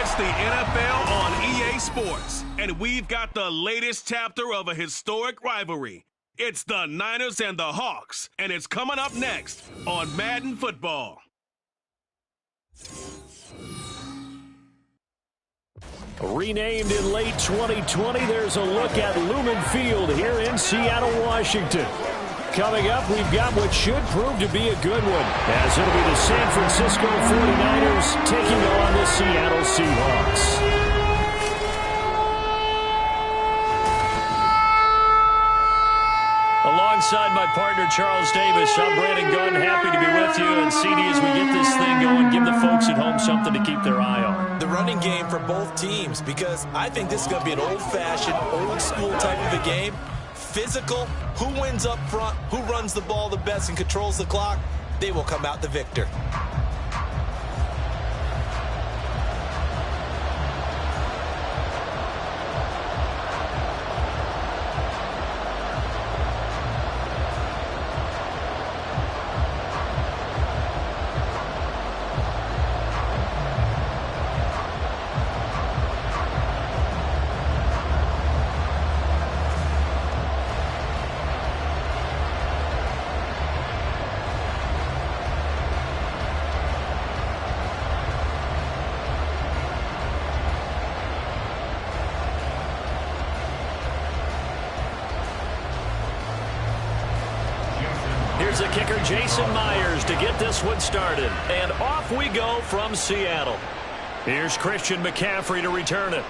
It's the NFL on EA Sports, and we've got the latest chapter of a historic rivalry. It's the Niners and the Hawks, and it's coming up next on Madden Football. Renamed in late 2020, there's a look at Lumen Field here in Seattle, Washington. Coming up, we've got what should prove to be a good one, as it'll be the San Francisco 49ers taking on the Seattle Seahawks. Alongside my partner, Charles Davis, I'm Brandon Gunn, happy to be with you. And CD, as we get this thing going, give the folks at home something to keep their eye on. The running game for both teams, because I think this is going to be an old-fashioned, old-school type of a game. Physical, who wins up front, who runs the ball the best and controls the clock, they will come out the victor. Here's the kicker, Jason Myers, to get this one started. And off we go from Seattle. Here's Christian McCaffrey to return it.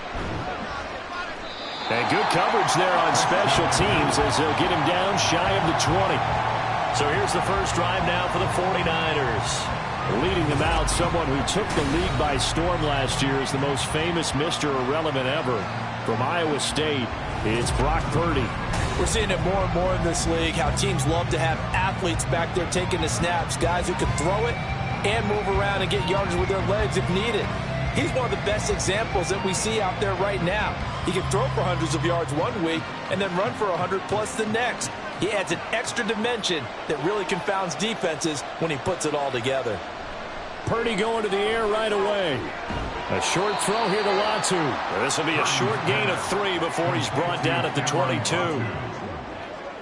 And good coverage there on special teams as they'll get him down shy of the 20. So here's the first drive now for the 49ers. Leading them out, someone who took the league by storm last year is the most famous Mr. Irrelevant ever. From Iowa State, it's Brock Purdy. We're seeing it more and more in this league, how teams love to have athletes back there taking the snaps, guys who can throw it and move around and get yardage with their legs if needed. He's one of the best examples that we see out there right now. He can throw for hundreds of yards one week and then run for 100+ the next. He adds an extra dimension that really confounds defenses when he puts it all together. Purdy going to the air right away. A short throw here to Latu. This will be a short gain of 3 before he's brought down at the 22.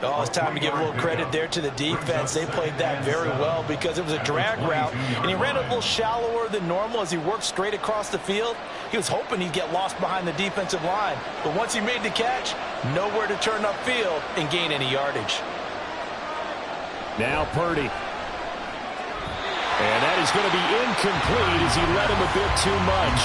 Oh, it's time to give a little credit there to the defense. They played that very well because it was a drag route, and he ran a little shallower than normal as he worked straight across the field. He was hoping he'd get lost behind the defensive line, but once he made the catch, nowhere to turn upfield and gain any yardage. Now Purdy. And that is going to be incomplete as he led him a bit too much.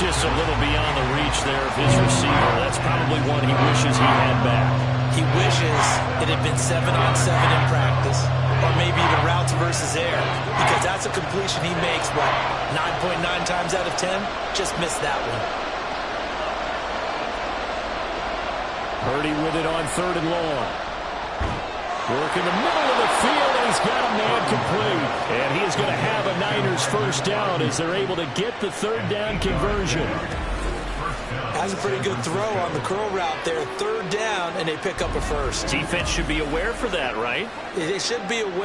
Just a little beyond the reach there of his receiver. That's probably one he wishes he had back. He wishes it had been 7-on-7 in practice, or maybe even routes versus air, because that's a completion he makes, what, 9.9 times out of 10? Just missed that one. Purdy with it on 3rd and long. Work in the middle of the field, and he's got a man complete. And he is going to have a Niners first down as they're able to get the 3rd down conversion. That's a pretty good throw on the curl route there. 3rd down, and they pick up a first. Defense should be aware for that, right? They should be aware.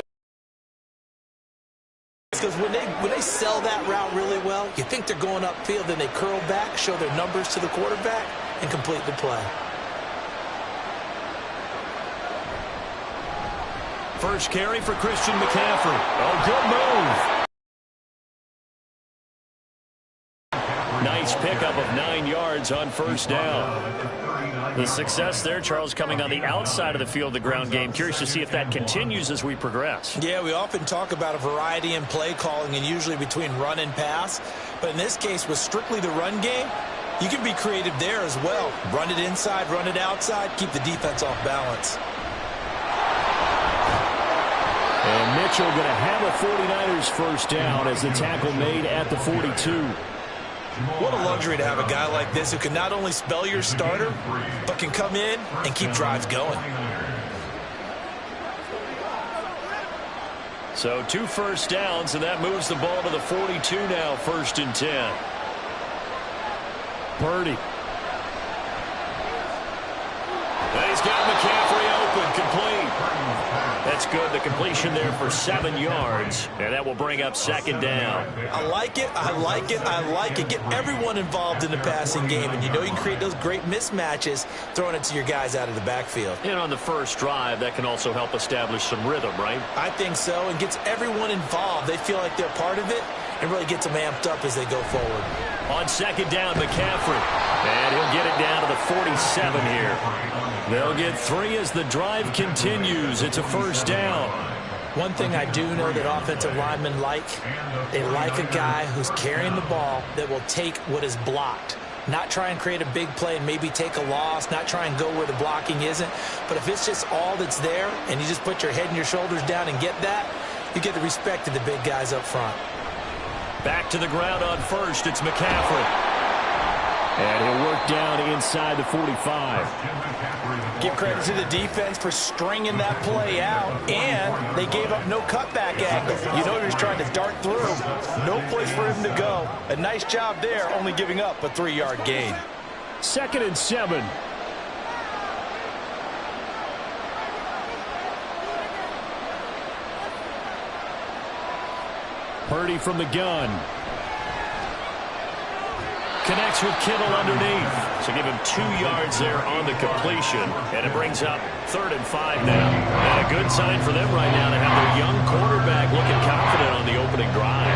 Because when they sell that route really well, you think they're going upfield, then they curl back, show their numbers to the quarterback, and complete the play. First carry for Christian McCaffrey. Oh, good move. Nice pickup of 9 yards on 1st down. The success there, Charles, coming on the outside of the field, the ground game. Curious to see if that continues as we progress. Yeah, we often talk about a variety in play calling and usually between run and pass. But in this case, with strictly the run game, you can be creative there as well. Run it inside, run it outside, keep the defense off balance. And Mitchell going to have a 49ers first down as the tackle made at the 42. What a luxury to have a guy like this who can not only spell your starter, but can come in and keep drives going. So 2 first downs, and that moves the ball to the 42 now, 1st and 10. Purdy. And he's got McCaffrey open, complete. That's That's good. The completion there for 7 yards, and that will bring up second down. I like it. I like it. I like it. Get everyone involved in the passing game, and you know you can create those great mismatches throwing it to your guys out of the backfield. And on the first drive, that can also help establish some rhythm, right? I think so, and gets everyone involved. They feel like they're part of it, and really gets them amped up as they go forward. On second down, McCaffrey. And he'll get it down to the 47 here. They'll get 3 as the drive continues. It's a first down. One thing I do know that offensive linemen like, they like a guy who's carrying the ball that will take what is blocked. Not try and create a big play and maybe take a loss, not try and go where the blocking isn't. But if it's just all that's there and you just put your head and your shoulders down and get that, you get the respect of the big guys up front. Back to the ground on first. It's McCaffrey. And he'll work down inside the 45. Give credit to the defense for stringing that play out, and they gave up no cutback angle. You know he was trying to dart through. No place for him to go. A nice job there, only giving up a 3-yard gain. 2nd and 7. Purdy from the gun. Connects with Kittle underneath. So give him 2 yards there on the completion. And it brings up 3rd and 5 now. And a good sign for them right now to have their young quarterback looking confident on the opening drive.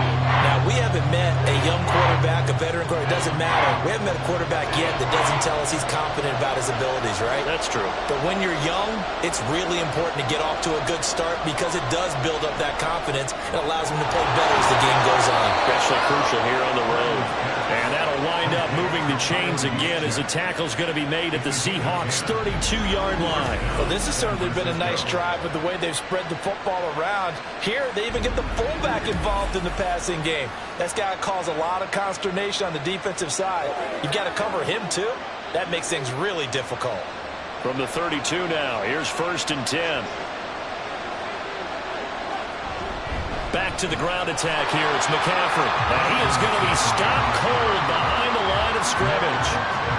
Now, we haven't met a young quarterback, a veteran quarterback. It doesn't matter. We haven't met a quarterback yet that doesn't tell us he's confident about his abilities, right? That's true. But when you're young, it's really important to get off to a good start because it does build up that confidence and allows him to play better as the game goes on. Especially crucial here on the road. And that'll wind up moving the chains again as the tackle's going to be made at the Seahawks' 32-yard line. Well, this has certainly been a nice drive with the way they've spread the football around. Here, they even get the fullback involved in the passing game. That's got to cause a lot of consternation on the defensive side. You've got to cover him, too. That makes things really difficult. From the 32 now, here's 1st and 10. Back to the ground attack here. It's McCaffrey. And he is going to be stopped cold behind the line of scrimmage.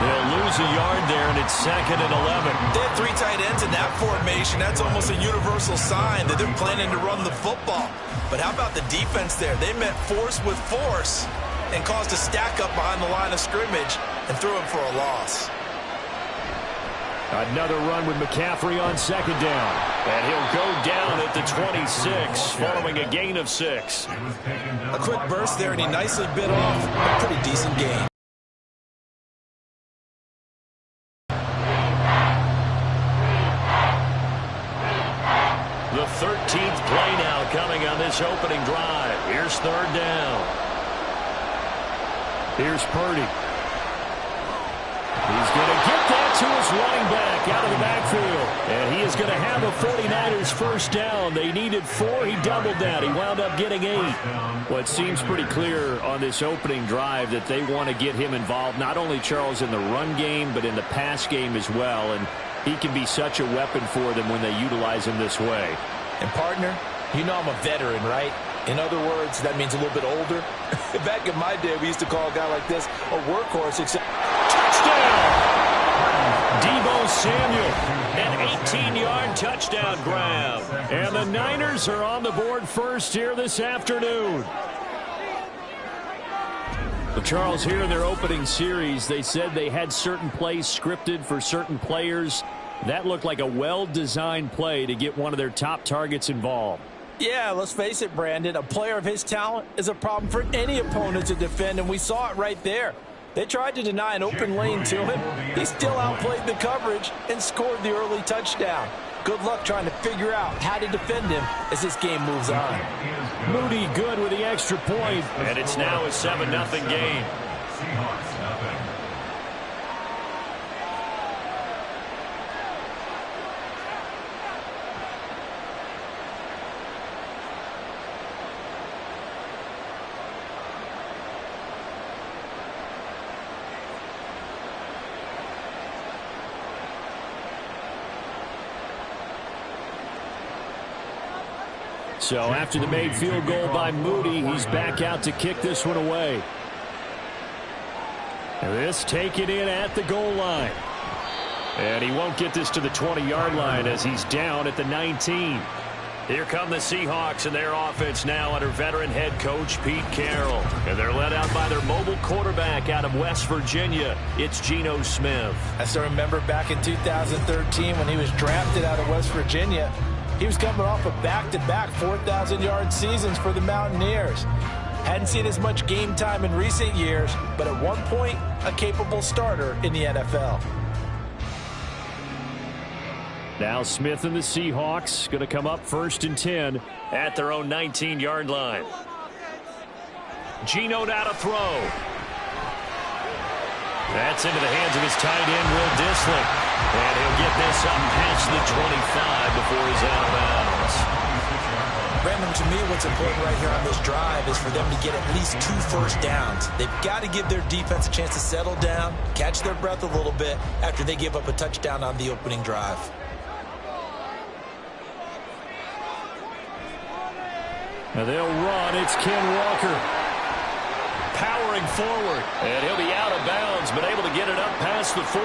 They'll lose a yard there, and it's 2nd and 11. They have 3 tight ends in that formation. That's almost a universal sign that they're planning to run the football. But how about the defense there? They met force with force and caused a stack up behind the line of scrimmage and threw him for a loss. Another run with McCaffrey on 2nd down. And he'll go down at the 26 following a gain of 6. A quick burst there, and he nicely bit off a pretty decent gain. The 13th play now coming on this opening drive. Here's 3rd down. Here's Purdy. He's going to get that to his running back out of the backfield. And he is going to have a 49ers first down. They needed 4. He doubled that. He wound up getting 8. Well, it seems pretty clear on this opening drive that they want to get him involved, not only, Charles, in the run game, but in the pass game as well. And he can be such a weapon for them when they utilize him this way. And, partner, you know I'm a veteran, right? In other words, that means a little bit older. Back in my day, we used to call a guy like this a workhorse. Except touchdown! Deebo Samuel, an 18-yard touchdown grab. And the Niners are on the board first here this afternoon. Well, Charles, here in their opening series, they said they had certain plays scripted for certain players. That looked like a well-designed play to get one of their top targets involved. Yeah, let's face it, Brandon. A player of his talent is a problem for any opponent to defend, and we saw it right there. They tried to deny an open lane to him. He still outplayed the coverage and scored the early touchdown. Good luck trying to figure out how to defend him as this game moves on. Moody good with the extra point, and it's now a 7-0 game. So after the made field goal by Moody, he's back out to kick this one away. And this taken in at the goal line. And he won't get this to the 20-yard line as he's down at the 19. Here come the Seahawks and their offense now under veteran head coach Pete Carroll. And they're led out by their mobile quarterback out of West Virginia. It's Geno Smith. I still remember back in 2013 when he was drafted out of West Virginia. He was coming off of back-to-back 4,000-yard seasons for the Mountaineers. Hadn't seen as much game time in recent years, but at one point, a capable starter in the NFL. Now Smith and the Seahawks going to come up 1st and 10 at their own 19-yard line. Geno now to throw. That's into the hands of his tight end, Will Dissling. And he'll get this up past the 25 before he's out of bounds. Brandon, to me, what's important right here on this drive is for them to get at least 2 first downs. They've got to give their defense a chance to settle down, catch their breath a little bit after they give up a touchdown on the opening drive. Now they'll run. It's Ken Walker powering forward. And he'll be out of bounds, but able to get it up past the 45.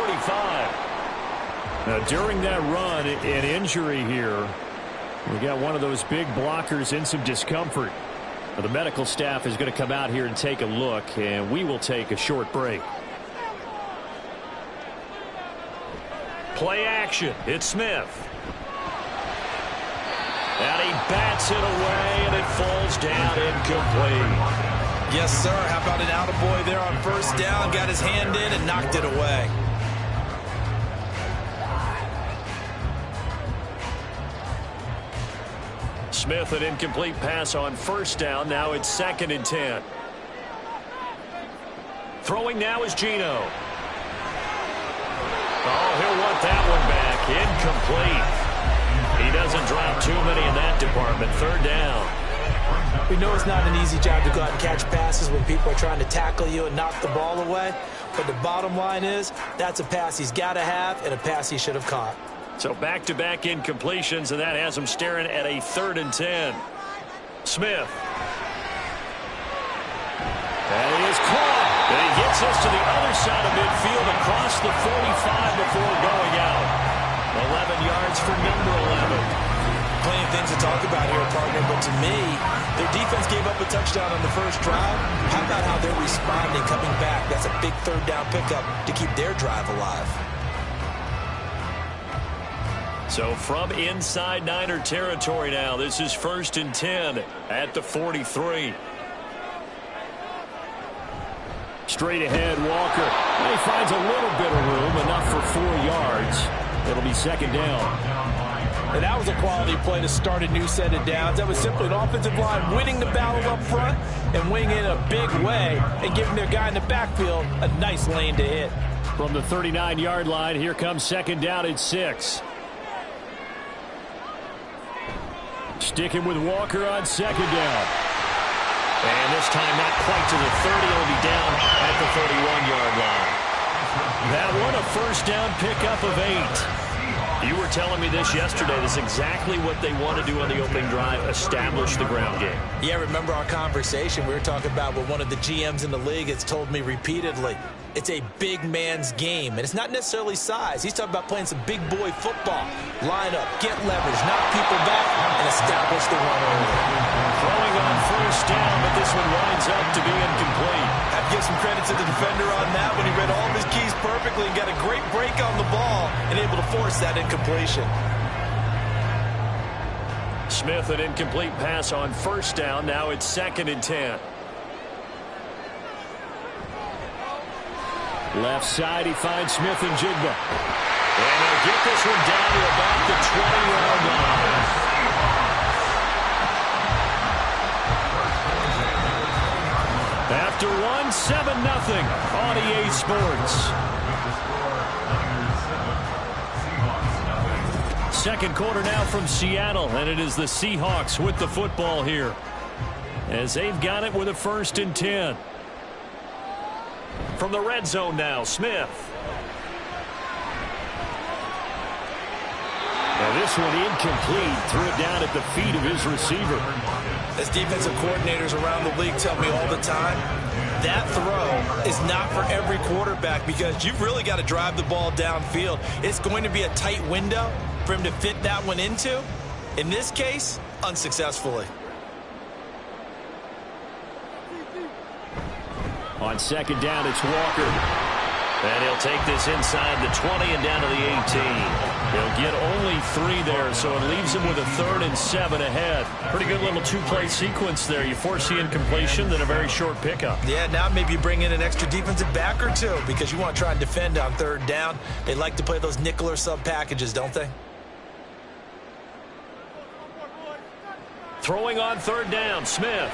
Now during that run, an injury here. We got one of those big blockers in some discomfort. Now, the medical staff is going to come out here and take a look, and we will take a short break. Play action. It's Smith. And he bats it away, and it falls down incomplete. Yes, sir. How about an attaboy there on first down? Got his hand in and knocked it away. Smith, an incomplete pass on first down. Now it's 2nd and 10. Throwing now is Geno. Oh, he'll want that one back. Incomplete. He doesn't drop too many in that department. 3rd down. We know it's not an easy job to go out and catch passes when people are trying to tackle you and knock the ball away. But the bottom line is that's a pass he's got to have and a pass he should have caught. So back-to-back incompletions, and that has him staring at a 3rd and 10. Smith. And he is caught. And he gets us to the other side of midfield across the 45 before going out. 11 yards for number 11. Plenty of things to talk about here, partner, but to me, their defense gave up a touchdown on the first drive. How about how they're responding, coming back? That's a big 3rd down pickup to keep their drive alive. So from inside Niner territory now, this is 1st and 10 at the 43. Straight ahead, Walker. He finds a little bit of room, enough for 4 yards. It'll be 2nd down. And that was a quality play to start a new set of downs. That was simply an offensive line winning the battle up front and winning in a big way and giving their guy in the backfield a nice lane to hit. From the 39-yard line, here comes 2nd down at 6. Sticking with Walker on 2nd down. And this time not quite to the 30. It'll be down at the 31-yard line. That one a 1st down pickup of 8. You were telling me this yesterday. This is exactly what they want to do on the opening drive, establish the ground game. Yeah, remember our conversation. We were talking about what one of the GMs in the league has told me repeatedly. It's a big man's game, and it's not necessarily size. He's talking about playing some big boy football. Line up, get leverage, knock people back, and establish the run early. Throwing on 1st down, but this one winds up to be incomplete. I have to give some credit to the defender on that when he read all of his keys perfectly and got a great break on the ball and able to force that incompletion. Smith, an incomplete pass on 1st down. Now it's 2nd and 10. Left side, he finds Smith and Jigba. And they'll get this one down to about the 20-yard line. After one, 7-0 on EA Sports. 2nd quarter now from Seattle, and it is the Seahawks with the football here, as they've got it with a 1st and 10. From the red zone now, Smith. Now this one incomplete. Threw it down at the feet of his receiver. As defensive coordinators around the league tell me all the time, that throw is not for every quarterback because you've really got to drive the ball downfield. It's going to be a tight window for him to fit that one into. In this case, unsuccessfully. On second down, it's Walker. And he'll take this inside the 20 and down to the 18. He'll get only 3 there, so it leaves him with a 3rd and 7 ahead. Pretty good little 2-play sequence there. You force the incompletion, then a very short pickup. Yeah, now maybe you bring in an extra defensive back or 2 because you want to try and defend on 3rd down. They like to play those nickel or sub packages, don't they? Throwing on 3rd down, Smith.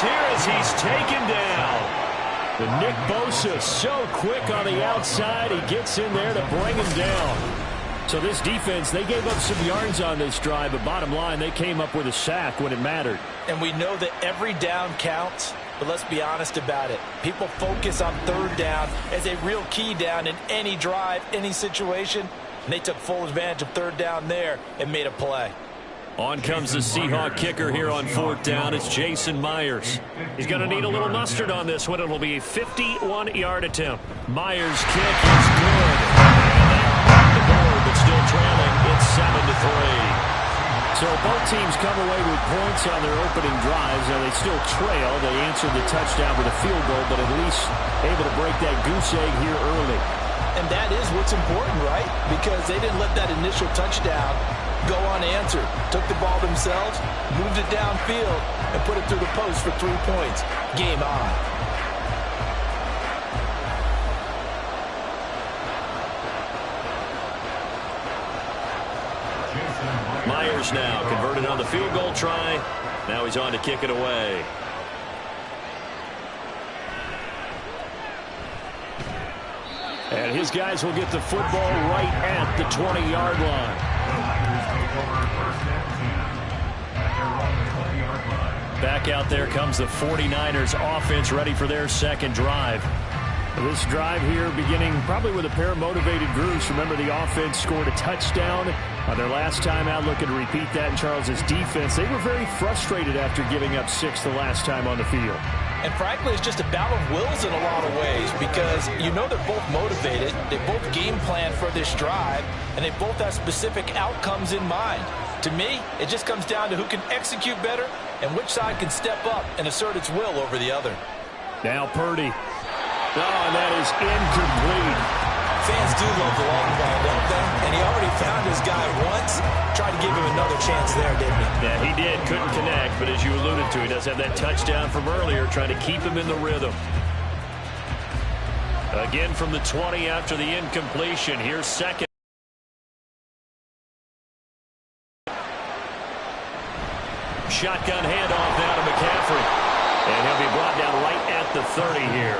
Here as he's taken down. The Nick Bosa so quick on the outside. He gets in there to bring him down. So this defense, they gave up some yards on this drive, but bottom line, they came up with a sack when it mattered. And we know that every down counts, but let's be honest about it. People focus on 3rd down as a real key down in any drive, any situation, and they took full advantage of 3rd down there and made a play. On comes the Seahawk kicker here on 4th down. It's Jason Myers. He's going to need a little mustard on this one. It'll be a 51-yard attempt. Myers' kick is good. The board, but still trailing. It's 7-3. So both teams come away with points on their opening drives. Now they still trail. They answered the touchdown with a field goal, but at least able to break that goose egg here early. And that is what's important, right? Because they didn't let that initial touchdown go unanswered. Took the ball themselves, moved it downfield, and put it through the post for 3 points. Game on. Myers now converted on the field goal try. Now he's on to kick it away. And his guys will get the football right at the 20-yard line. Back out there comes the 49ers offense ready for their second drive. This drive here beginning probably with a pair of motivated groups. Remember, the offense scored a touchdown on their last time out. Looking to repeat that in Charles's defense. They were very frustrated after giving up 6 the last time on the field. And frankly, it's just a battle of wills in a lot of ways because you know they're both motivated. They both game plan for this drive, and they both have specific outcomes in mind. To me, it just comes down to who can execute better and which side can step up and assert its will over the other. Now Purdy. Oh, and that is incomplete. Fans do love the long ball, don't they? And he already found his guy once. Tried to give him another chance there, didn't he? Yeah, he did. Couldn't connect, but as you alluded to, he does have that touchdown from earlier, trying to keep him in the rhythm. Again from the 20 after the incompletion. Here's second. Shotgun handoff now to McCaffrey. And he'll be brought down right at the 30 here.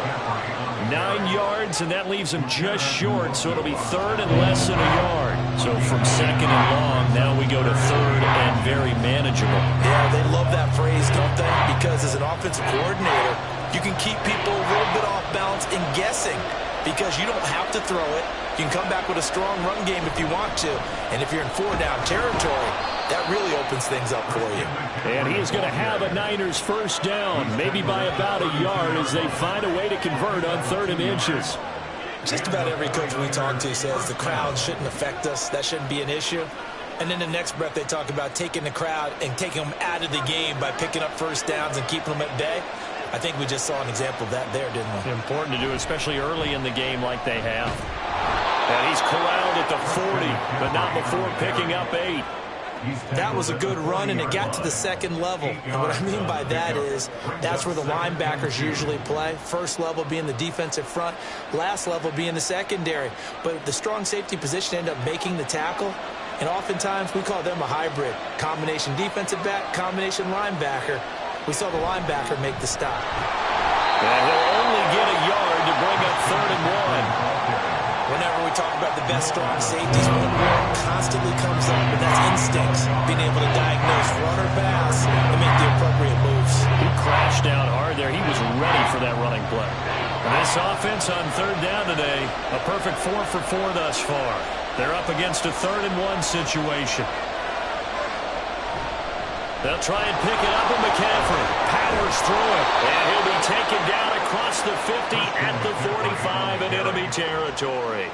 9 yards, and that leaves him just short, so it'll be 3rd and less than a yard. So from 2nd and long, now we go to 3rd and very manageable. Yeah, they love that phrase, don't they? Because as an offensive coordinator, you can keep people a little bit off balance and guessing because you don't have to throw it. You can come back with a strong run game if you want to. And if you're in 4-down territory, that really opens things up for you. And he is going to have a Niners first down, maybe by about a yard as they find a way to convert on 3rd and inches. Just about every coach we talk to says the crowd shouldn't affect us. That shouldn't be an issue. And then the next breath they talk about taking the crowd and taking them out of the game by picking up first downs and keeping them at bay. I think we just saw an example of that there, didn't we? Important to do, especially early in the game like they have. And he's corralled at the 40, but not before picking up 8. That was a good run, and it got to the 2nd level. And what I mean by that is that's where the linebackers usually play. First level being the defensive front, last level being the secondary. But the strong safety position ended up making the tackle, and oftentimes we call them a hybrid. Combination defensive back, combination linebacker. We saw the linebacker make the stop. And he'll only get a yard to bring up 3rd and 1. Whenever we talk about the best strong safeties, one word constantly comes up, and that's instincts. Being able to diagnose run or pass and make the appropriate moves. He crashed down hard there. He was ready for that running play. And this offense on 3rd down today, a perfect 4 for 4 thus far. They're up against a 3rd and 1 situation. They'll try and pick it up, and McCaffrey powers through it. And he'll be taken down across the 50 at the 45 in enemy territory.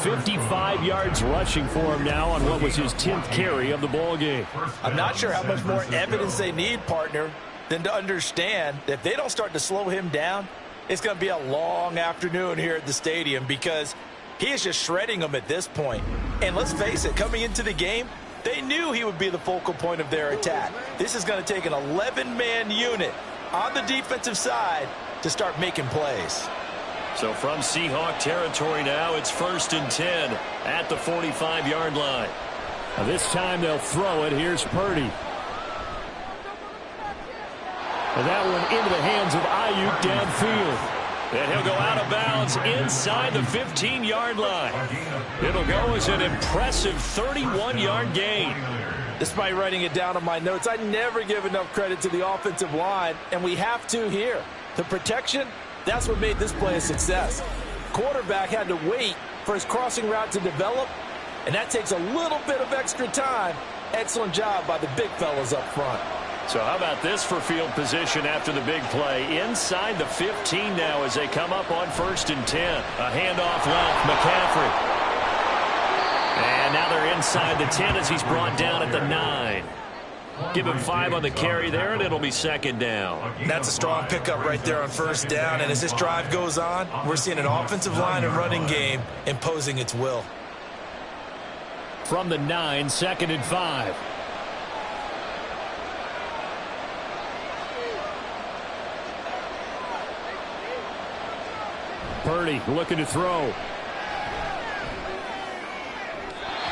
55 yards rushing for him now on what was his 10th carry of the ball game. I'm not sure how much more evidence they need, partner, than to understand that if they don't start to slow him down, it's going to be a long afternoon here at the stadium because he is just shredding them at this point. And let's face it, coming into the game, they knew he would be the focal point of their attack. This is going to take an 11-man unit on the defensive side to start making plays. So from Seahawk territory now, it's 1st and 10 at the 45-yard line. Now this time they'll throw it. Here's Purdy. And that one into the hands of Ayuk downfield. And he'll go out of bounds inside the 15-yard line. It'll go as an impressive 31-yard gain. Despite writing it down on my notes, I never give enough credit to the offensive line, and we have to here. The protection, that's what made this play a success. Quarterback had to wait for his crossing route to develop, and that takes a little bit of extra time. Excellent job by the big fellas up front. So how about this for field position after the big play? Inside the 15 now as they come up on 1st and 10. A handoff left, McCaffrey. And now they're inside the 10 as he's brought down at the 9. Give him 5 on the carry there, and it'll be 2nd down. That's a strong pickup right there on 1st down. And as this drive goes on, we're seeing an offensive line and running game imposing its will. From the 9, 2nd and 5. Purdy looking to throw.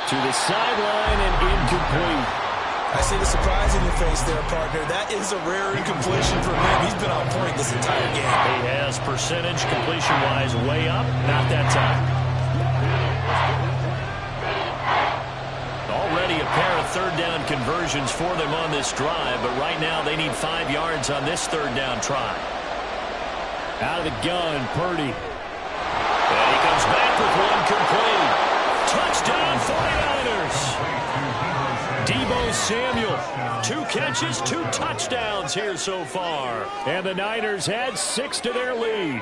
To the sideline and incomplete. I see the surprise in your face there, partner. That is a rare incompletion for him. He's been on point this entire game. He has percentage completion-wise way up. Not that time. Already a pair of 3rd down conversions for them on this drive, but right now they need 5 yards on this 3rd down try. Out of the gun, Purdy. And he comes back with one complete. Touchdown, 49ers. Deebo Samuel, 2 catches, 2 touchdowns here so far. And the Niners add 6 to their lead.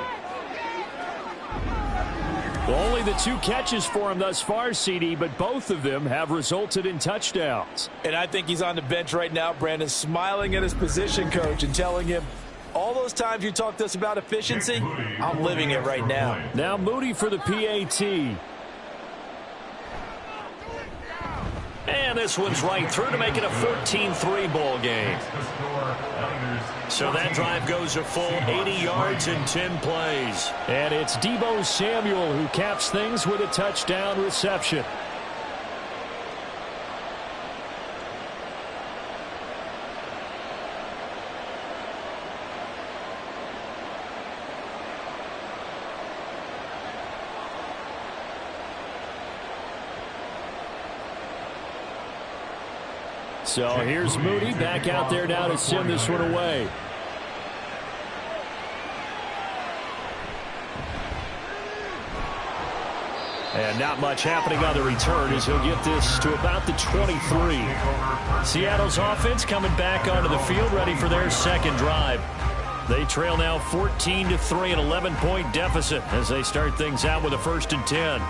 Well, only the 2 catches for him thus far, CD, but both of them have resulted in touchdowns. And I think he's on the bench right now, Brandon, smiling at his position coach and telling him, all those times you talked to us about efficiency, I'm living it right now. Now Moody for the PAT. And this one's right through to make it a 14-3 ball game. So that drive goes a full 80 yards in 10 plays. And it's Deebo Samuel who caps things with a touchdown reception. So here's Moody back out there now to send this one away. And not much happening on the return as he'll get this to about the 23. Seattle's offense coming back onto the field ready for their 2nd drive. They trail now 14-3, an 11-point deficit as they start things out with a 1st and 10.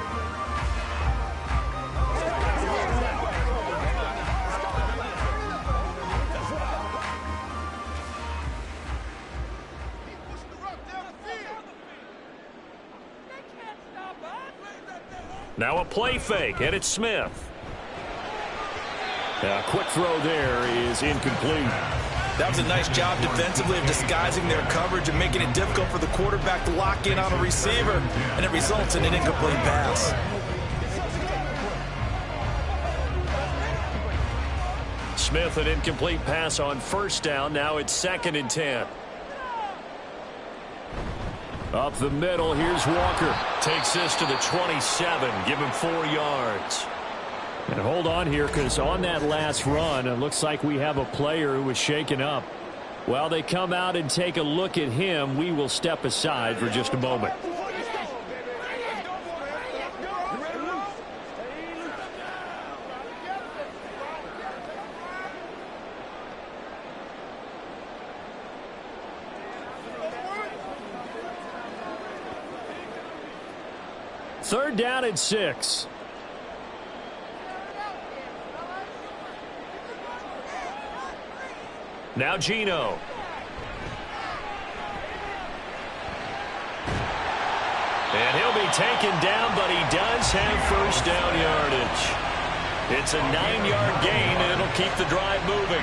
Now a play fake, and it's Smith. A quick throw there is incomplete. That was a nice job defensively of disguising their coverage and making it difficult for the quarterback to lock in on a receiver, and it results in an incomplete pass. Smith, an incomplete pass on 1st down. Now it's 2nd and 10. Up the middle, here's Walker. Takes this to the 27. Give him 4 yards. And hold on here, because on that last run, it looks like we have a player who was shaken up. While they come out and take a look at him, we will step aside for just a moment. 3rd down and 6. Now Geno. And he'll be taken down, but he does have 1st down yardage. It's a 9-yard gain, and it'll keep the drive moving.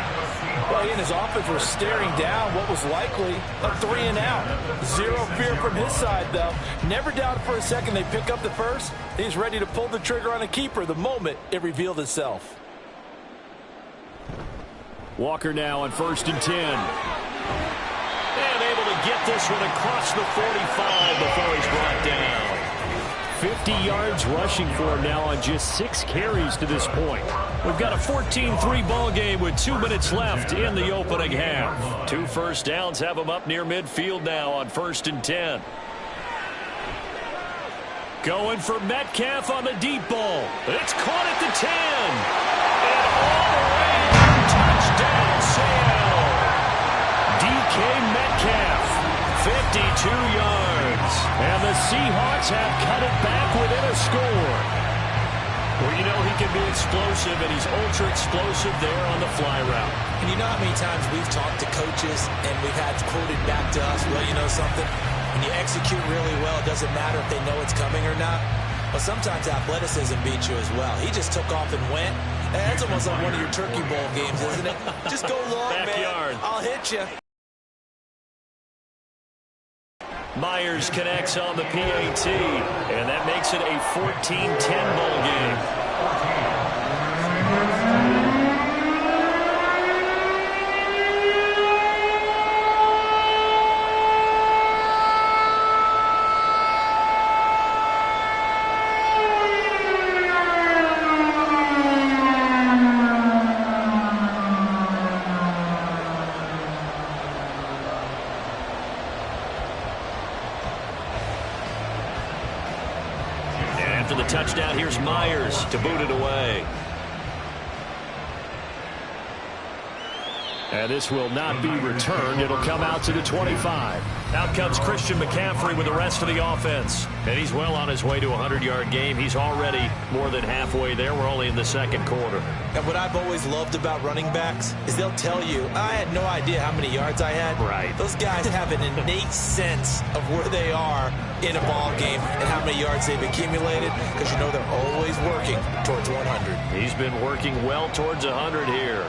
Well, he and his offense were staring down what was likely a 3-and-out. Zero fear from his side, though. Never doubted for a second they pick up the first. He's ready to pull the trigger on a keeper the moment it revealed itself. Walker now on 1st and 10. And able to get this one across the 45 before he's brought down. 50 yards rushing for him now on just 6 carries to this point. We've got a 14-3 ball game with 2 minutes left in the opening half. 2 first downs have him up near midfield now on 1st and 10. Going for Metcalf on the deep ball. It's caught at the 10. And all the way touchdown, Seattle. DK Metcalf, 52 yards. And the Seahawks have cut it back within a score. Well, you know he can be explosive, and he's ultra-explosive there on the fly route. And you know how many times we've talked to coaches and we've had quoted back to us, well, you know something? When you execute really well, it doesn't matter if they know it's coming or not. But sometimes athleticism beats you as well. He just took off and went. And that's almost like one of your Turkey Bowl games, isn't it? Just go long, Backyard. man. I'll hit you. Myers connects on the PAT, and that makes it a 14-10 ball game. After the touchdown, here's Myers to boot it away. And this will not be returned. It'll come out to the 25. Out comes Christian McCaffrey with the rest of the offense. And he's well on his way to a 100-yard game. He's already more than halfway there. We're only in the 2nd quarter. And what I've always loved about running backs is they'll tell you, I had no idea how many yards I had. Right. Those guys have an innate sense of where they are in a ball game and how many yards they've accumulated, because you know they're always working towards 100. He's been working well towards 100 here.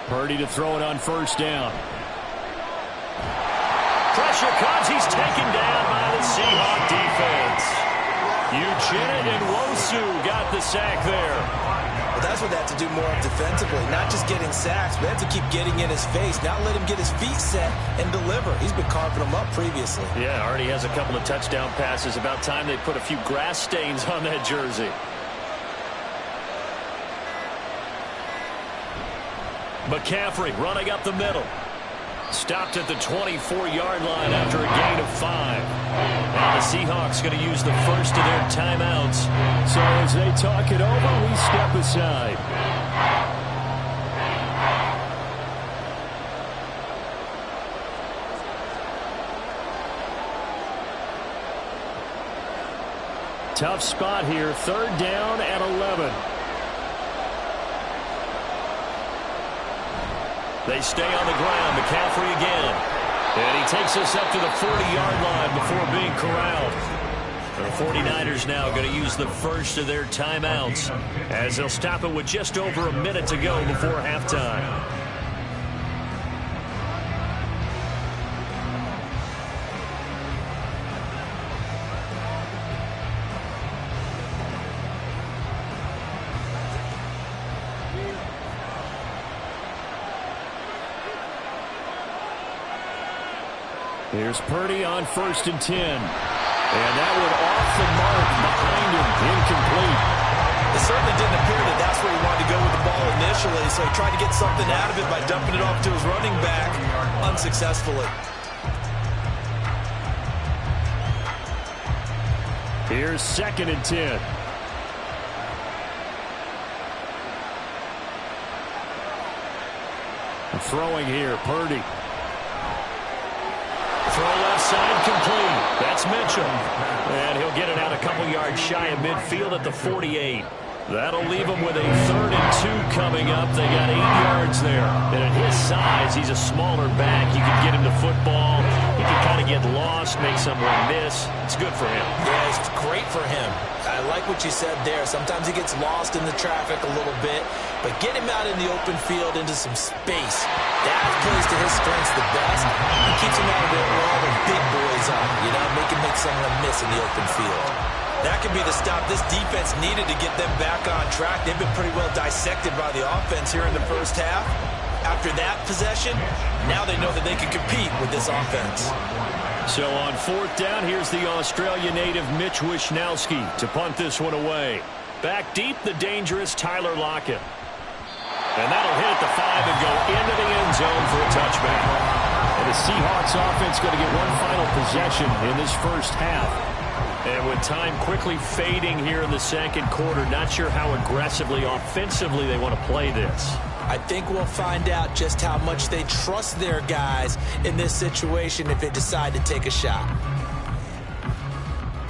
Purdy to throw it on 1st down. Pressure comes. He's taken down by the Seahawks defense. Uchenna and Nwosu got the sack there. Well, that's what they have to do more of defensively, not just getting sacks, but they have to keep getting in his face, not let him get his feet set and deliver. He's been carving them up previously. Yeah, already has a couple of touchdown passes. About time they put a few grass stains on that jersey. McCaffrey running up the middle. Stopped at the 24-yard line after a gain of 5. Now the Seahawks going to use the first of their timeouts. So as they talk it over, we step aside. Tough spot here. 3rd down and 11. They stay on the ground. McCaffrey again. And he takes us up to the 40-yard line before being corralled. The 49ers now going to use the first of their timeouts as they'll stop it with just over a minute to go before halftime. Here's Purdy on 1st and 10. And that one off the mark behind him, incomplete. It certainly didn't appear that that's where he wanted to go with the ball initially, so he tried to get something out of it by dumping it off to his running back unsuccessfully. Here's 2nd and 10. Throwing here, Purdy. Throw left side complete. That's Mitchell. And he'll get it out a couple yards shy of midfield at the 48. That'll leave him with a 3rd and 2 coming up. They got 8 yards there. And at his size, he's a smaller back. You can get him to football. He can kind of get lost, make someone miss. It's good for him. Yeah, it's great for him. I like what you said there. Sometimes he gets lost in the traffic a little bit. But get him out in the open field into some space. That plays to his strengths the best. He keeps him out of there where all the big boys are. You know, make someone miss in the open field. That could be the stop this defense needed to get them back on track. They've been pretty well dissected by the offense here in the first half. After that possession, now they know that they can compete with this offense. So on 4th down, here's the Australia native Mitch Wishnowsky to punt this one away. Back deep, the dangerous Tyler Lockett. And that'll hit at the 5 and go into the end zone for a touchback. And the Seahawks offense going to get one final possession in this first half. And with time quickly fading here in the second quarter, not sure how aggressively, offensively they want to play this. I think we'll find out just how much they trust their guys in this situation if they decide to take a shot.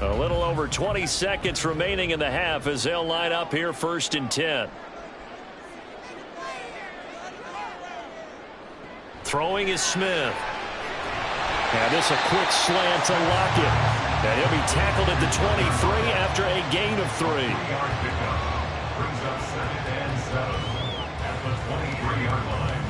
A little over 20 seconds remaining in the half as they'll line up here 1st and 10. Throwing is Smith. And this a quick slant to Lockett. And he'll be tackled at the 23 after a gain of 3. Brings up 2nd and 7 at the 23-yard line.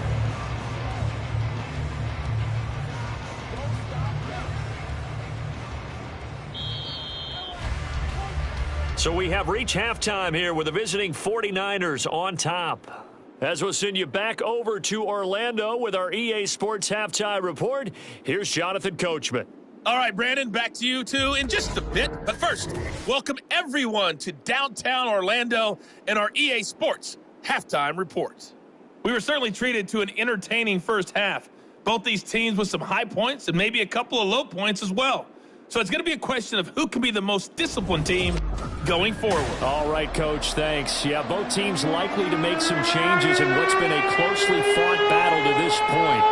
So we have reached halftime here with the visiting 49ers on top. As we'll send you back over to Orlando with our EA Sports Halftime Report, here's Jonathan Coachman. All right, Brandon, back to you, too, in just a bit. But first, welcome everyone to downtown Orlando and our EA Sports Halftime Report. We were certainly treated to an entertaining first half. Both these teams with some high points and maybe a couple of low points as well. So it's going to be a question of who can be the most disciplined team going forward. All right, Coach, thanks. Yeah, both teams likely to make some changes in what's been a closely fought battle to this point.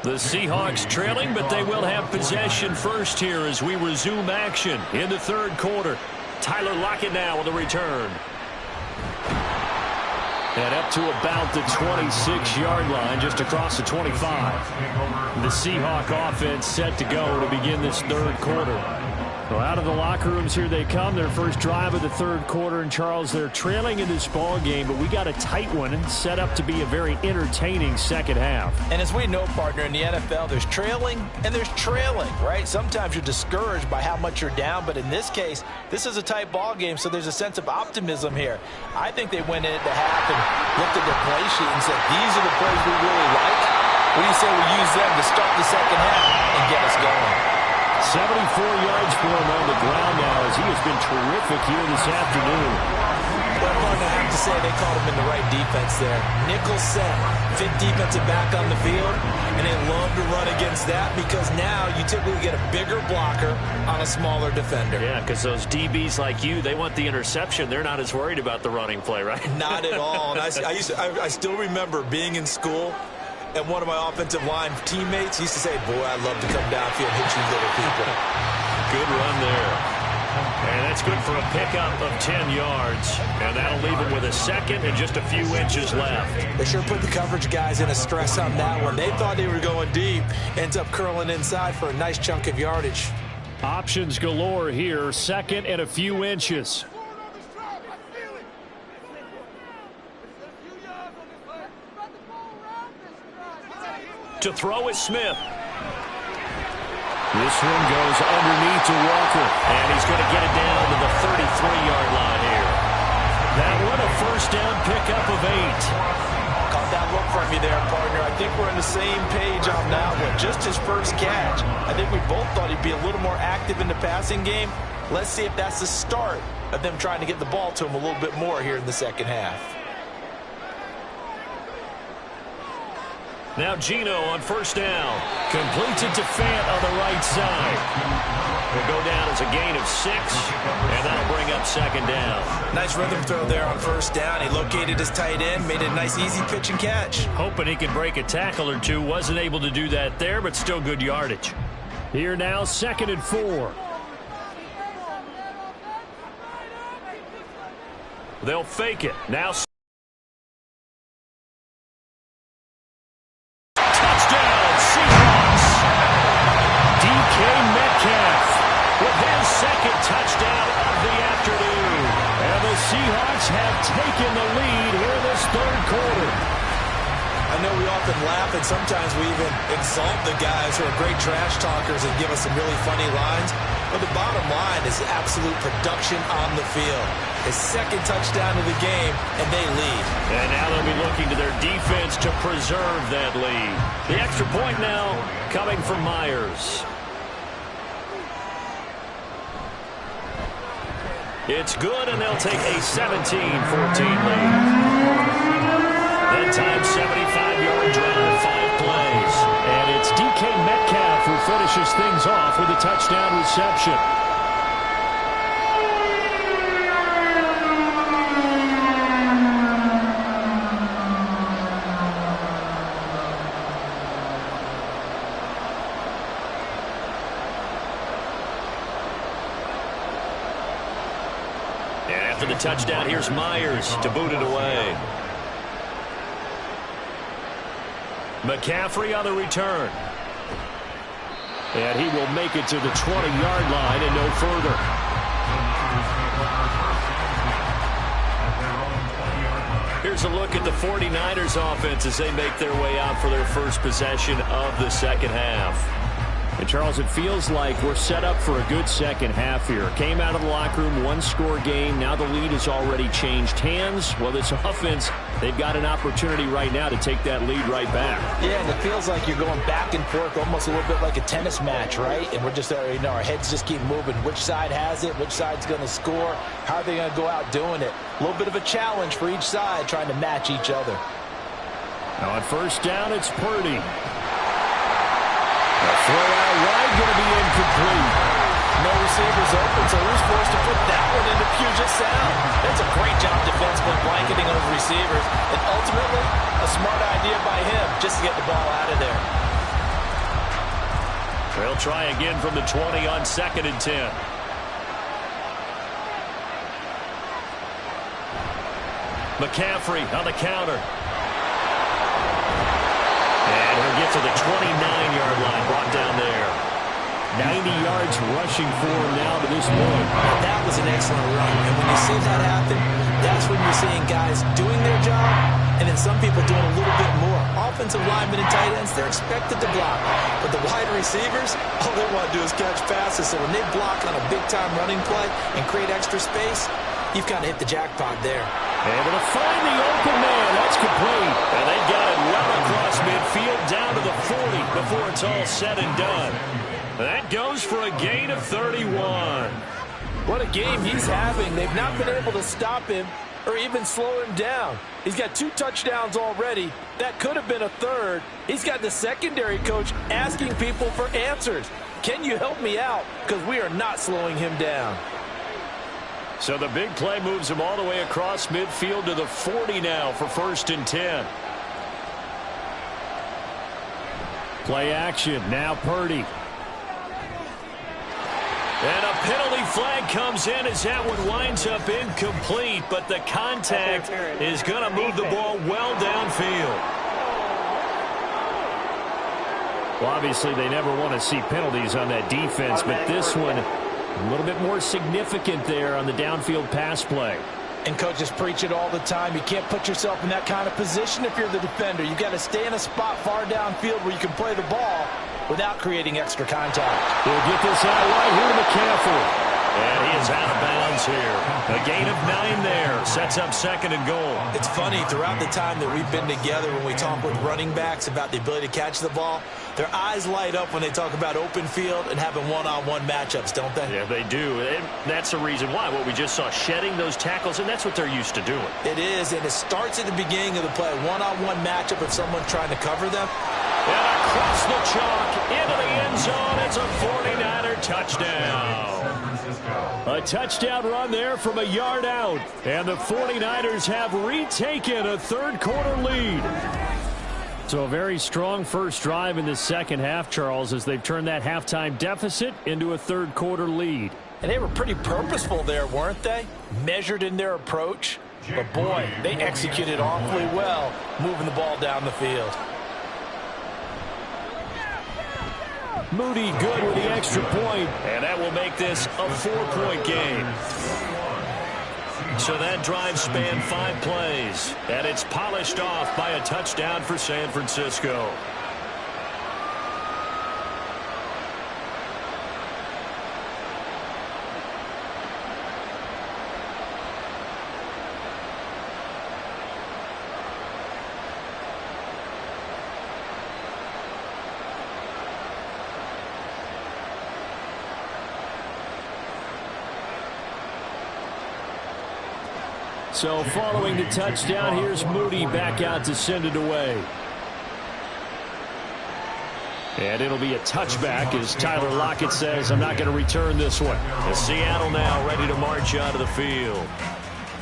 The Seahawks trailing, but they will have possession first here as we resume action in the 3rd quarter. Tyler Lockett now with a return. And up to about the 26-yard line, just across the 25. The Seahawk offense set to go to begin this 3rd quarter. Well, out of the locker rooms here they come. Their first drive of the 3rd quarter. And, Charles, they're trailing in this ball game, but we got a tight one and set up to be a very entertaining second half. And as we know, partner, in the NFL, there's trailing and there's trailing, right? Sometimes you're discouraged by how much you're down, but in this case, this is a tight ball game, so there's a sense of optimism here. I think they went into half and looked at their play sheet and said, these are the plays we really like. What do you say we use them to start the second half and get us going? 74 yards for him on the ground now as he has been terrific here this afternoon. Well, partner, I have to say they called him in the right defense there. Nickel set, fit defensive back on the field, and they love to run against that because now you typically get a bigger blocker on a smaller defender. Yeah, because those DBs like you, they want the interception. They're not as worried about the running play, right? Not at all. And I still remember being in school, and one of my offensive line teammates used to say, boy, I'd love to come downfield and hit you little people. Good run there. And that's good for a pickup of 10 yards. And that'll leave him with a second and just a few inches left. They sure put the coverage guys in a stress on that one. They thought they were going deep. Ends up curling inside for a nice chunk of yardage. Options galore here. Second and a few inches. To throw is Smith. This one goes underneath to Walker, and he's going to get it down to the 33-yard line here. That one a first down pickup of 8. love that look from you there, partner. I think we're on the same page on that one. Just his first catch. I think we both thought he'd be a little more active in the passing game. Let's see if that's the start of them trying to get the ball to him a little bit more here in the second half. Now Gino on first down. Completes it to Fant on the right side. Will go down as a gain of 6, and that'll bring up second down. Nice rhythm throw there on first down. He located his tight end, made it a nice easy pitch and catch. Hoping he could break a tackle or two. Wasn't able to do that there, but still good yardage. Here now, 2nd and 4. They'll fake it. Now touchdown, Seahawks. DK Metcalf with his second touchdown of the afternoon. And the Seahawks have taken the lead here in this third quarter. I know we often laugh, and sometimes we even exalt the guys who are great trash talkers and give us some really funny lines. But the bottom line is absolute production on the field. His second touchdown of the game, and they lead. And now they'll be looking to their defense to preserve that lead. The extra point now coming from Myers. It's good, and they'll take a 17-14 lead. That time, 75-yard drive, 5 plays. And it's DK Metcalf who finishes things off with a touchdown reception. And after the touchdown, here's Myers to boot it away. McCaffrey on the return. And he will make it to the 20-yard line and no further. Here's a look at the 49ers offense as they make their way out for their first possession of the second half. And Charles, it feels like we're set up for a good second half here. Came out of the locker room, 1-score game. Now the lead has already changed hands. Well, this offense, they've got an opportunity right now to take that lead right back. Yeah, and it feels like you're going back and forth, almost a little bit like a tennis match, right? And we're just, our heads just keep moving. Which side has it? Which side's going to score? How are they going to go out doing it? A little bit of a challenge for each side, trying to match each other. Now on first down, it's Purdy. The throw out wide going to be incomplete. No receivers open, so who's forced to put that one into Puget Sound? That's a great job defensively blanketing those receivers. And ultimately, a smart idea by him just to get the ball out of there. They'll try again from the 20 on 2nd and 10. McCaffrey on the counter. And he'll get to the 29-yard line, brought down there. 90 yards rushing for him now to this point. That was an excellent run. And when you see that happen, that's when you're seeing guys doing their job, and then some people doing a little bit more. Offensive linemen and tight ends, they're expected to block. But the wide receivers, all they want to do is catch passes. So when they block on a big-time running play and create extra space, you've kind of hit the jackpot there. Able to find the open man. That's complete. And they got it well across midfield down to the 40 before it's all said and done. That goes for a gain of 31. What a game he's having. They've not been able to stop him or even slow him down. He's got 2 touchdowns already. That could have been a third. He's got the secondary coach asking people for answers. Can you help me out? Because we are not slowing him down. So the big play moves him all the way across midfield to the 40 now for 1st and 10. Play action. Now Purdy. And a penalty flag comes in as that one winds up incomplete, but the contact is going to move the ball well downfield. Well, obviously they never want to see penalties on that defense, but this one a little bit more significant there on the downfield pass play. And coaches preach it all the time. You can't put yourself in that kind of position if you're the defender. You've got to stay in a spot far downfield where you can play the ball without creating extra contact. We'll get this out right here to McCaffrey. And he is out of bounds here. A gain of 9 there. Sets up 2nd and goal. It's funny, throughout the time that we've been together, when we talk with running backs about the ability to catch the ball, their eyes light up when they talk about open field and having one-on-one matchups, don't they? Yeah, they do. And that's the reason why. What we just saw, shedding those tackles, and that's what they're used to doing. It is, and it starts at the beginning of the play. One-on-one matchup if someone's trying to cover them. And across the chalk, into the end zone. It's a 49er touchdown. A touchdown run there from a yard out. And the 49ers have retaken a third-quarter lead. So a very strong first drive in the second half, Charles, as they've turned that halftime deficit into a third-quarter lead. And they were pretty purposeful there, weren't they? Measured in their approach. But, boy, they executed awfully well moving the ball down the field. Moody good with the extra point, and that will make this a 4-point game. So that drive spanned 5 plays, and it's polished off by a touchdown for San Francisco. So following the touchdown, here's Moody back out to send it away. And it'll be a touchback as Tyler Lockett says, I'm not going to return this one. As Seattle now ready to march out of the field.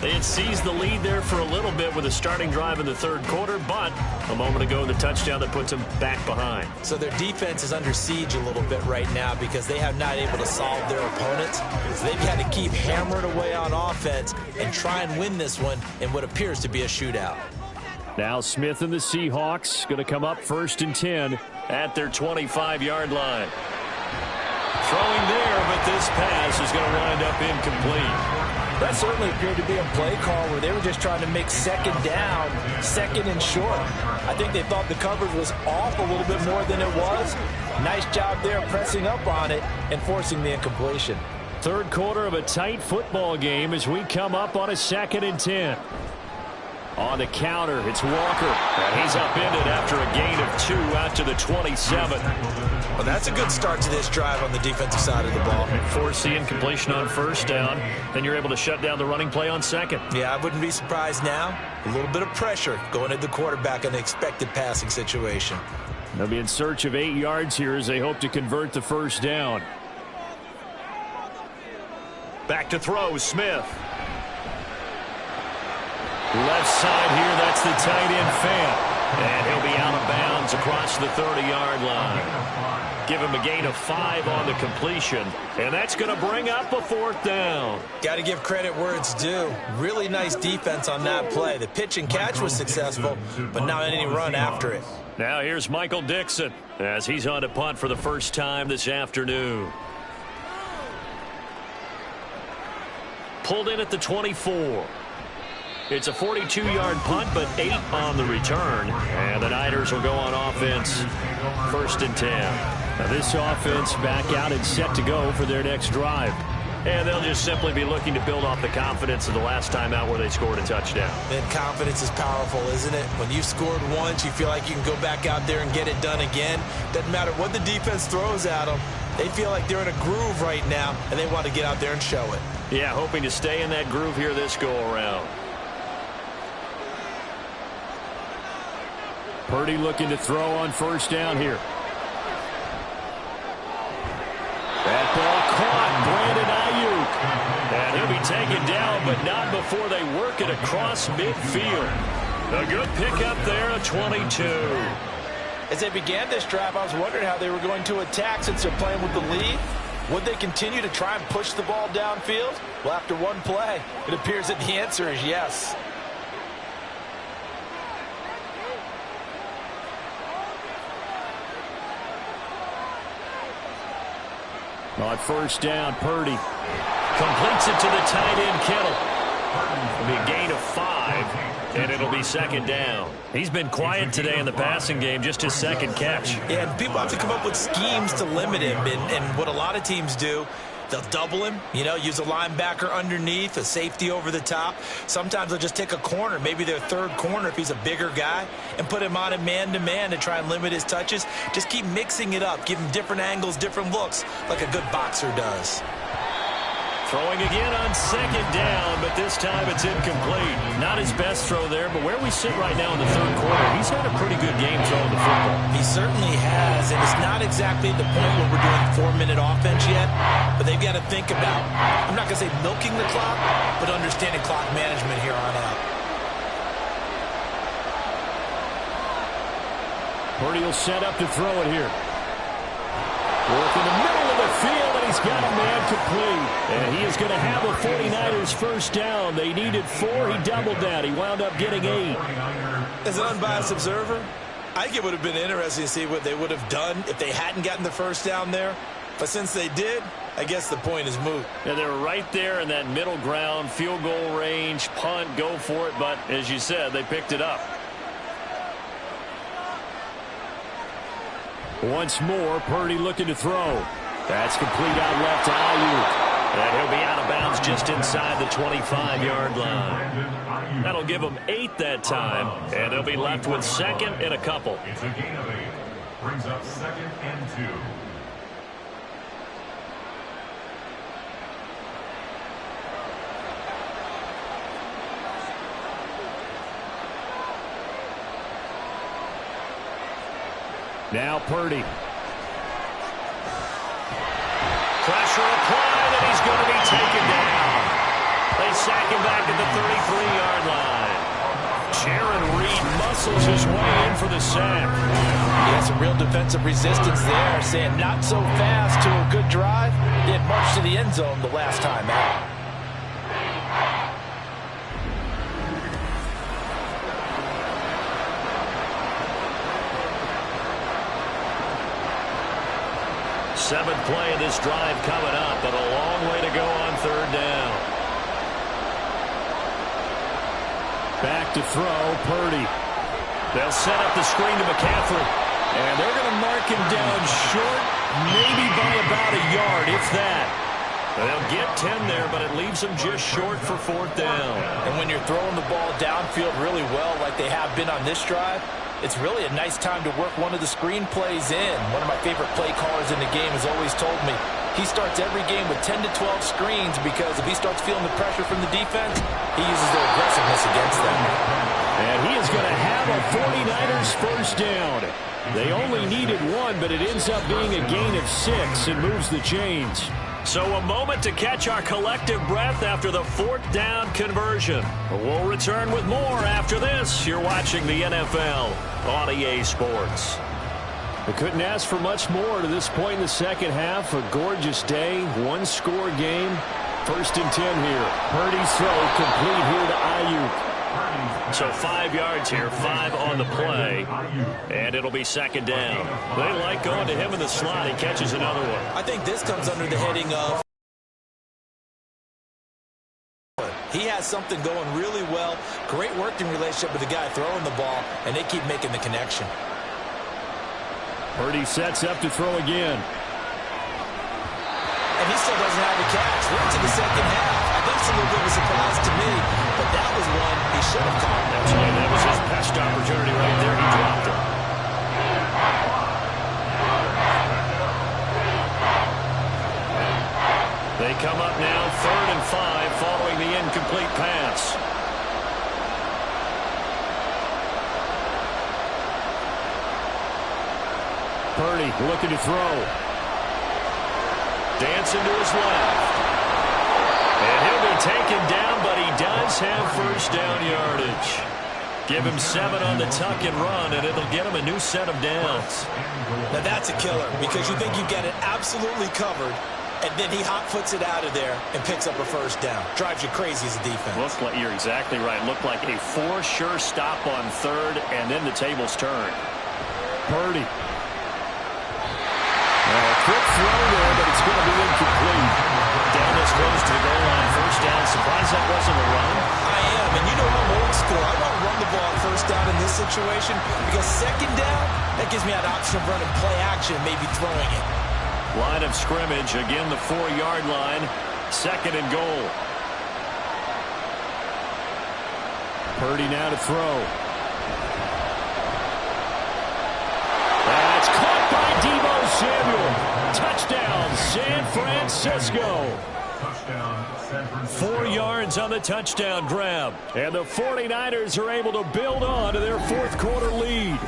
They had seized the lead there for a little bit with a starting drive in the third quarter, but a moment ago the touchdown that puts them back behind. So their defense is under siege a little bit right now because they have not able to solve their opponents. So they've had to keep hammering away on offense and try and win this one in what appears to be a shootout. Now Smith and the Seahawks going to come up 1st and 10 at their 25-yard line. Throwing there, but this pass is going to wind up incomplete. That certainly appeared to be a play call where they were just trying to make second down, 2nd and short. I think they thought the coverage was off a little bit more than it was. Nice job there pressing up on it and forcing the incompletion. Third quarter of a tight football game as we come up on a 2nd and 10. On the counter, it's Walker. And he's upended after a gain of 2 out to the 27. Well, that's a good start to this drive on the defensive side of the ball. Force the incompletion on 1st down. Then you're able to shut down the running play on 2nd. Yeah, I wouldn't be surprised now. A little bit of pressure going at the quarterback in an expected passing situation. They'll be in search of 8 yards here as they hope to convert the 1st down. Back to throw, Smith. Left side here, that's the tight end Fant. And he'll be out of bounds across the 30-yard line. Give him a gain of 5 on the completion. And that's going to bring up a 4th down. Got to give credit where it's due. Really nice defense on that play. The pitch and catch was successful, but not any run after it. Now here's Michael Dixon as he's on to punt for the first time this afternoon. Pulled in at the 24. It's a 42-yard punt, but 8 on the return. And the Niners will go on offense 1st and 10. Now this offense back out and set to go for their next drive. And they'll just simply be looking to build off the confidence of the last time out where they scored a touchdown. And confidence is powerful, isn't it? When you've scored once, you feel like you can go back out there and get it done again. Doesn't matter what the defense throws at them. They feel like they're in a groove right now, and they want to get out there and show it. Yeah, hoping to stay in that groove here this go-around. Purdy looking to throw on 1st down here. That ball caught. Brandon Ayuk. And he'll be taken down, but not before they work it across midfield. A good pickup there, a 22. As they began this drive, I was wondering how they were going to attack since they're playing with the lead. Would they continue to try and push the ball downfield? Well, after one play, it appears that the answer is yes. On 1st down, Purdy completes it to the tight end, Kittle. It'll be a gain of 5, and it'll be 2nd down. He's been quiet today in the passing game, just his 2nd catch. Yeah, and people have to come up with schemes to limit him, and what a lot of teams do They'll double him, use a linebacker underneath, a safety over the top. Sometimes they'll just take a corner, maybe their third corner if he's a bigger guy, and put him on a man-to-man to try and limit his touches. Just keep mixing it up, give him different angles, different looks, like a good boxer does. Throwing again on second down, but this time it's incomplete. Not his best throw there, but where we sit right now in the third quarter, he's had a pretty good game throwing the football. He certainly has, and it's not exactly the point where we're doing 4-minute offense yet, but they've got to think about, I'm not going to say milking the clock, but understanding clock management here on out. Purdy will set up to throw it here. Work in the middle of the field, and he's got a man complete. And he is going to have a 49ers first down. They needed 4. He doubled that. He wound up getting 8. As an unbiased observer, I think it would have been interesting to see what they would have done if they hadn't gotten the first down there. But since they did, I guess the point is moot. Yeah, they were right there in that middle ground, field goal range, punt, go for it. But as you said, they picked it up. Once more, Purdy looking to throw. That's complete out left to Ayuk. And he'll be out of bounds just inside the 25-yard line. That'll give him 8 that time, and they'll be left with second and a couple. It's a gain of 8. Brings up 2nd and 2. Now Purdy. Pressure applied, and he's going to be taken down. They sack him back at the 33-yard line. Jaron Reed muscles his way in for the sack. He has some real defensive resistance there, saying not so fast to a good drive. Didn't march to the end zone the last time out. Seventh play of this drive coming up, but a long way to go on third down. Back to throw, Purdy. They'll set up the screen to McCaffrey, and they're going to mark him down short, maybe by about a yard, if that. They'll get 10 there, but it leaves them just short for fourth down. And when you're throwing the ball downfield really well like they have been on this drive, it's really a nice time to work one of the screen plays in. One of my favorite play callers in the game has always told me he starts every game with 10 to 12 screens because if he starts feeling the pressure from the defense, he uses their aggressiveness against them. And he is going to have a 49ers first down. They only needed 1, but it ends up being a gain of 6 and moves the chains. So a moment to catch our collective breath after the fourth down conversion. We'll return with more after this. You're watching the NFL on EA Sports. We couldn't ask for much more to this point in the second half. A gorgeous day, one-score game. 1st and 10 here. Purdy's throw complete here to Ayuk. So 5 yards here, 5 on the play, and it'll be second down. They like going to him in the slot. He catches another one. I think this comes under the heading of he has something going really well. Great working relationship with the guy throwing the ball, and they keep making the connection. Purdy sets up to throw again. And he still doesn't have a catch. We're into the second half. I think it's a little bit of a surprise to me, but that was one he should have caught. That's right. That was his best opportunity right there. He dropped it. They come up now 3rd and 5 following the incomplete pass. Purdy looking to throw. Dancing to his left. And he'll be taken down, but he does have first down yardage. Give him 7 on the tuck and run, and it'll get him a new set of downs. Now that's a killer because you think you've got it absolutely covered, and then he hot-foots it out of there and picks up a first down. Drives you crazy as a defense. Looks like you're exactly right. Looked like a 4 sure stop on 3rd, and then the tables turn. Purdy. Quick throw there, but it's going to be incomplete. Down this goes to the goal line. First down. Surprised that wasn't a run. I am, and you know I'm old school. I want to run the ball on first down in this situation because second down, that gives me an option of running play action and maybe throwing it. Line of scrimmage, again the 4-yard line. 2nd and goal. Purdy now to throw. That's caught by Deebo Samuel. Touchdown, San Francisco. 4 yards on the touchdown grab. And the 49ers are able to build on to their 4th quarter lead.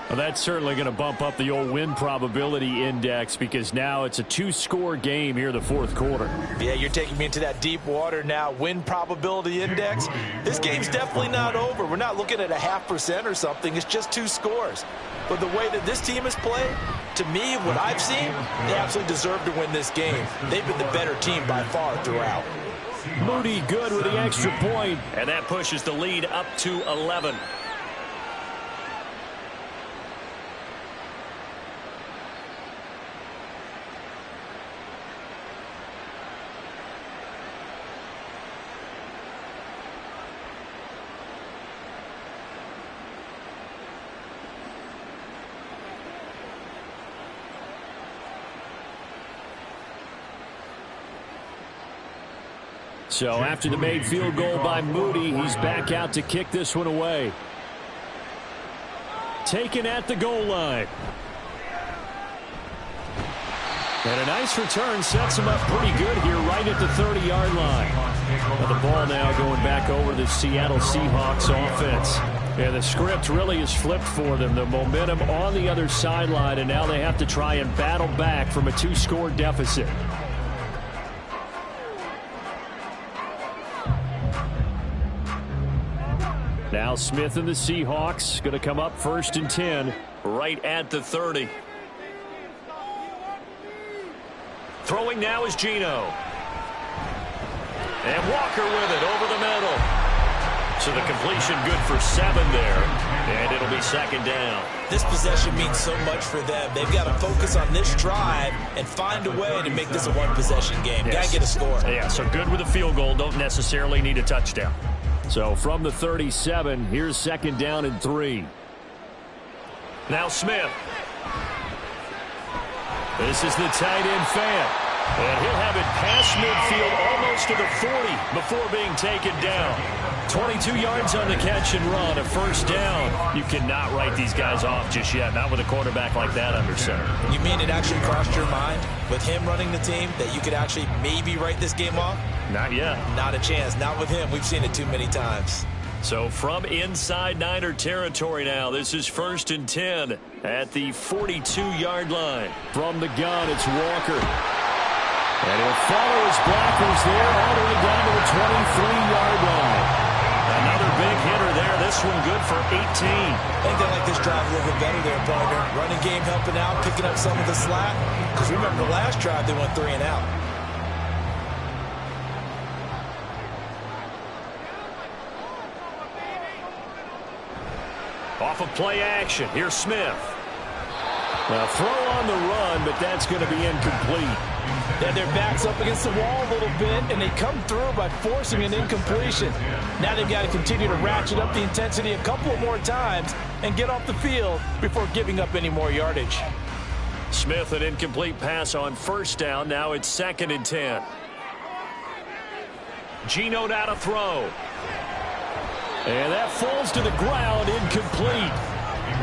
Well, that's certainly going to bump up the old win probability index because now it's a 2-score game here in the 4th quarter. Yeah, you're taking me into that deep water now. Win probability index. This game's definitely not over. We're not looking at a 0.5% or something. It's just 2 scores. But the way that this team has played, to me, what I've seen, they absolutely deserve to win this game. They've been the better team by far throughout. Moody good with the extra point, and that pushes the lead up to 11. So after the made field goal by Moody, he's back out to kick this one away. Taken at the goal line. And a nice return sets him up pretty good here right at the 30-yard line. But the ball now going back over the Seattle Seahawks offense. And the script really is flipped for them. The momentum on the other sideline, and now they have to try and battle back from a 2-score deficit. Now Smith and the Seahawks going to come up 1st and 10 right at the 30. Throwing now is Geno. And Walker with it over the middle. So the completion good for 7 there. And it'll be 2nd down. This possession means so much for them. They've got to focus on this drive and find a way to make this a 1-possession game. Yes. Got to get a score. Yeah, so good with a field goal. Don't necessarily need a touchdown. So from the 37, here's 2nd down and 3. Now Smith. This is the tight end Fant. And he'll have it past midfield almost to the 40 before being taken down. 22 yards on the catch and run, a 1st down. You cannot write these guys off just yet, not with a quarterback like that under center. You mean it actually crossed your mind with him running the team that you could actually maybe write this game off? Not yet. Not a chance. Not with him. We've seen it too many times. So from inside Niner territory now, this is 1st and 10 at the 42-yard line. From the gun, it's Walker. And he'll follow his blockers there all the way down to the 23-yard line. Another big hitter there. This one good for 18. I think they like this drive a little bit better there, partner. Running game helping out, picking up some of the slack. Because remember, the last drive they went 3 and out. Off of play action. Here's Smith. Now throw on the run, but that's going to be incomplete. Then their backs up against the wall a little bit, and they come through by forcing an incompletion. Now they've got to continue to ratchet up the intensity a couple more times and get off the field before giving up any more yardage. Smith, an incomplete pass on 1st down. Now it's 2nd and 10. Geno now to throw. And that falls to the ground, incomplete.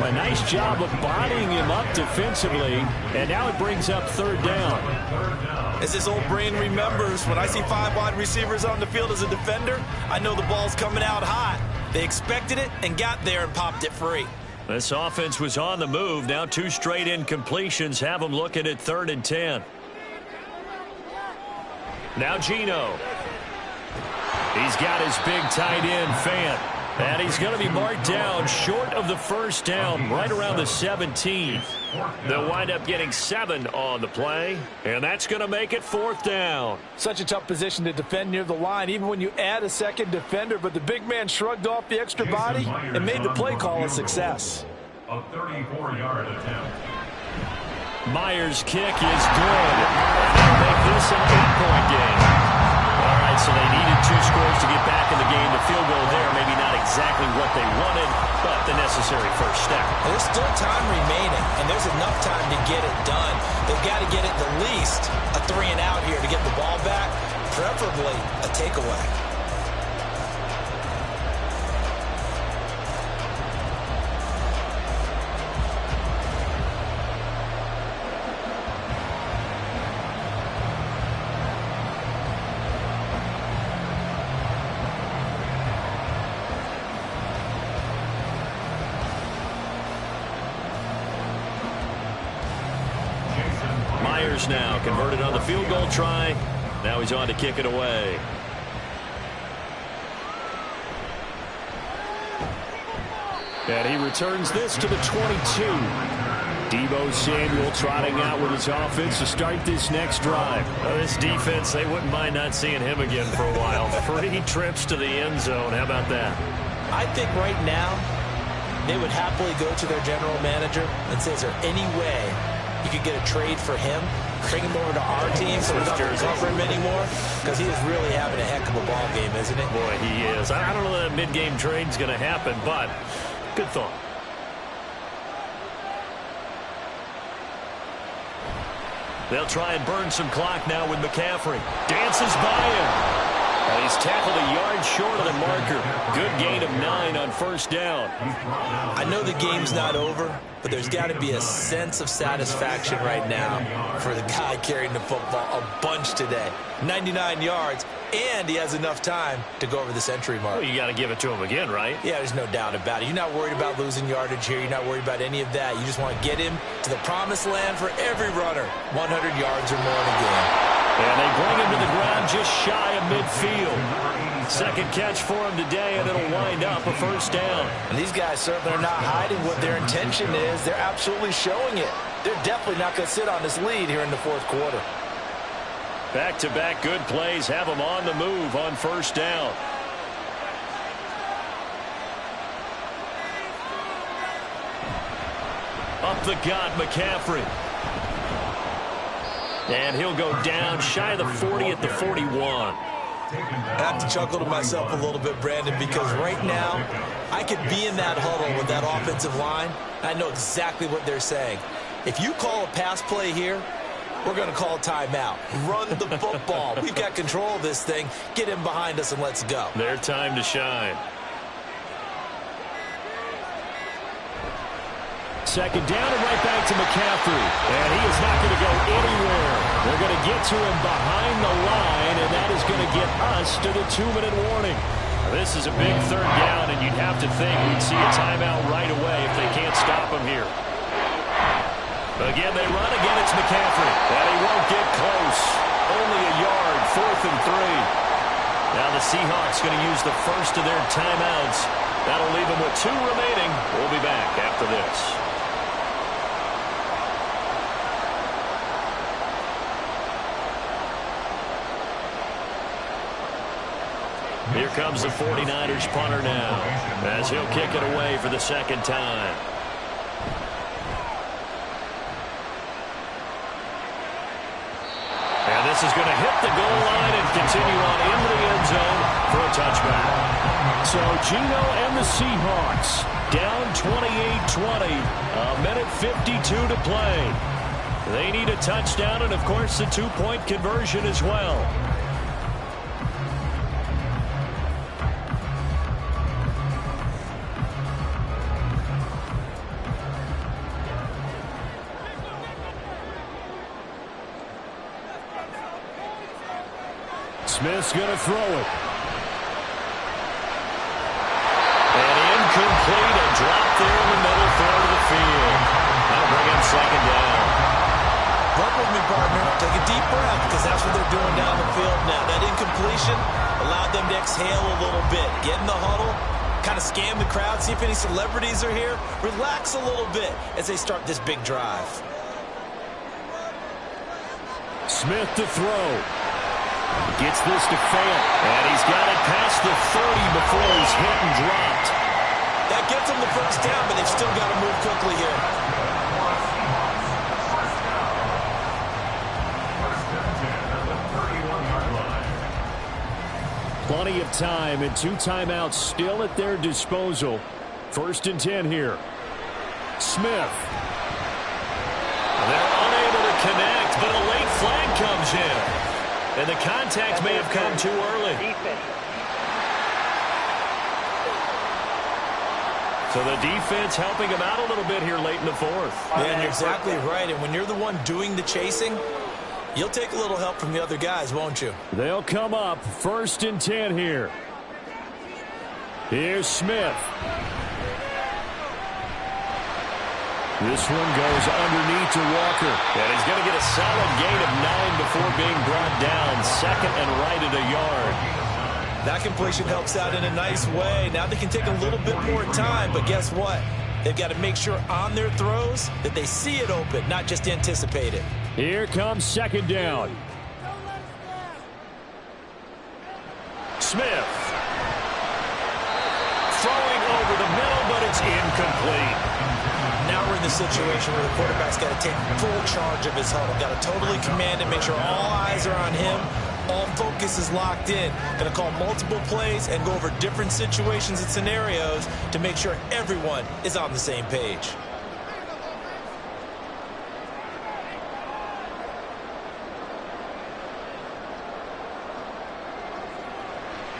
A nice job of bodying him up defensively, and now it brings up 3rd down. As this old brain remembers, when I see 5 wide receivers on the field as a defender, I know the ball's coming out hot. They expected it and got there and popped it free. This offense was on the move. Now 2 straight incompletions have them looking at 3rd and 10. Now Geno. He's got his big tight end, Fant. And he's going to be marked down short of the 1st down, right around the 17. They'll wind up getting 7 on the play, and that's going to make it 4th down. Such a tough position to defend near the line, even when you add a 2nd defender, but the big man shrugged off the extra body and made the play call a success. A 34-yard attempt. Myers' kick is good. They'll make this an 8-point game. All right, so they needed 2 scores to get back in the game. The field goal there, maybe not exactly what they wanted, but the necessary first step. There's still time remaining, and there's enough time to get it done. They've got to get it at least a 3-and-out here to get the ball back, preferably a takeaway. Now converted on the field goal try. Now he's on to kick it away. And he returns this to the 22. Deebo Samuel trotting out with his offense to start this next drive. This defense, they wouldn't mind not seeing him again for a while. 3 trips to the end zone. How about that? I think right now they would happily go to their general manager and say, is there any way you could get a trade for him? Bring him over to our team so we don't have to cover him anymore, because he is really having a heck of a ball game, isn't he? Boy, he is. I don't know that a mid-game trade's going to happen, but good thought. They'll try and burn some clock now with McCaffrey. Dances by him. And he's tackled a yard short of the marker. Good gain of 9 on first down. I know the game's not over, but there's got to be a sense of satisfaction right now for the guy carrying the football a bunch today. 99 yards, and he has enough time to go over the century mark. Well, you got to give it to him again, right? Yeah, there's no doubt about it. You're not worried about losing yardage here. You're not worried about any of that. You just want to get him to the promised land for every runner. 100 yards or more in a game. And they bring him to the ground just shy of midfield. Second catch for him today, and it'll wind up a first down. And these guys certainly are not hiding what their intention is. They're absolutely showing it. They're definitely not going to sit on this lead here in the fourth quarter. Back-to-back good plays have them on the move on first down. Up the gut, McCaffrey. And he'll go down shy of the 40 at the 41. I have to chuckle to myself a little bit, Brandon, because right now I could be in that huddle with that offensive line. I know exactly what they're saying. If you call a pass play here, we're going to call a timeout. Run the football. We've got control of this thing. Get him behind us and let's go. Their time to shine. Second down and right back to McCaffrey. And he is not going to go anywhere. They're going to get to him behind the line, and that is going to get us to the 2-minute warning. This is a big third down, and you'd have to think we'd see a timeout right away if they can't stop him here. Again, they run. Again, it's McCaffrey. And he won't get close. Only a yard, 4th and 3. Now the Seahawks going to use the first of their timeouts. That'll leave them with 2 remaining. We'll be back after this. Here comes the 49ers punter now, as he'll kick it away for the second time. And this is going to hit the goal line and continue on into the end zone for a touchback. So Gino and the Seahawks down 28-20, a minute 52 to play. They need a touchdown and, of course, the 2-point conversion as well. Smith's going to throw it. And incomplete, a drop there in the middle, third of the field. That'll bring him second down. Work with me, partner. Take a deep breath, because that's what they're doing down the field now. That incompletion allowed them to exhale a little bit. Get in the huddle, kind of scan the crowd, see if any celebrities are here. Relax a little bit as they start this big drive. Smith to throw. Gets this to Fant, and he's got it past the 30 before he's hit and dropped. That gets him the first down, but they've still got to move quickly here. Plenty of time and 2 timeouts still at their disposal. 1st and 10 here. Smith. And the contact may have come too early. So the defense helping him out a little bit here late in the fourth. Yeah, and you're exactly right. And when you're the one doing the chasing, you'll take a little help from the other guys, won't you? They'll come up 1st and 10 here. Here's Smith. This one goes underneath to Walker. And he's going to get a solid gain of 9 before being brought down. 2nd and right at a yard. That completion helps out in a nice way. Now they can take a little bit more time, but guess what? They've got to make sure on their throws that they see it open, not just anticipate it. Here comes 2nd down. Smith. Throwing over the middle, but it's incomplete. Now we're in the situation where the quarterback's got to take full charge of his huddle. Got to totally command and make sure all eyes are on him. All focus is locked in. Going to call multiple plays and go over different situations and scenarios to make sure everyone is on the same page.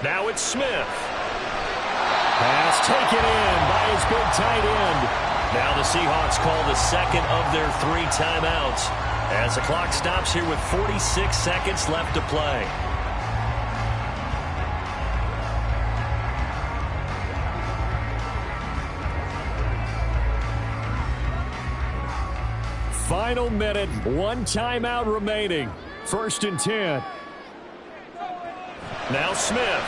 Now it's Smith. Pass taken in by his big tight end. Now the Seahawks call the 2nd of their 3 timeouts as the clock stops here with 46 seconds left to play. Final minute, 1 timeout remaining. 1st and 10. Now Smith.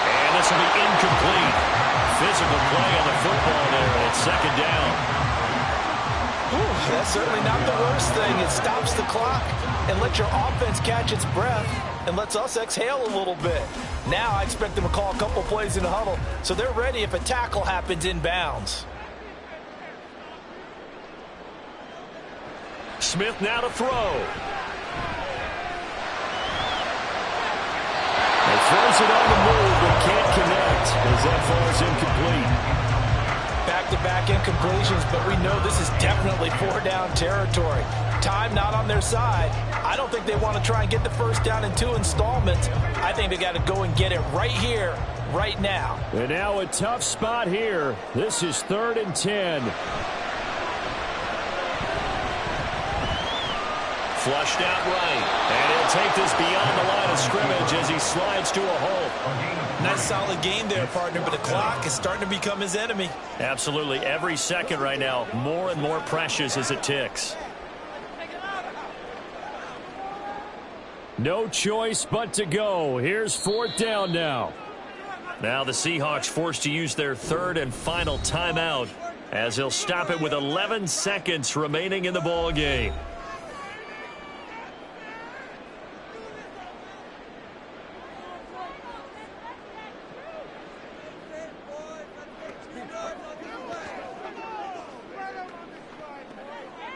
And this will be incomplete. Physical play on the football there, and it's 2nd down. That's certainly not the worst thing. It stops the clock and lets your offense catch its breath and lets us exhale a little bit. Now I expect them to call a couple plays in the huddle so they're ready if a tackle happens inbounds. Smith now to throw. He throws it on the move but can't connect as that falls incomplete. Back-to-back incompletions, but we know this is definitely 4-down territory. Time not on their side. I don't think they want to try and get the 1st down in 2 installments. I think they got to go and get it right here, right now. And now a tough spot here. This is 3rd and 10. Flushed out right. And he'll take this beyond the line of scrimmage as he slides to a hole. Nice solid game there, partner, but the clock is starting to become his enemy. Absolutely. Every second right now, more and more precious as it ticks. No choice but to go. Here's 4th down now. Now the Seahawks forced to use their 3rd and final timeout as they'll stop it with 11 seconds remaining in the ball game.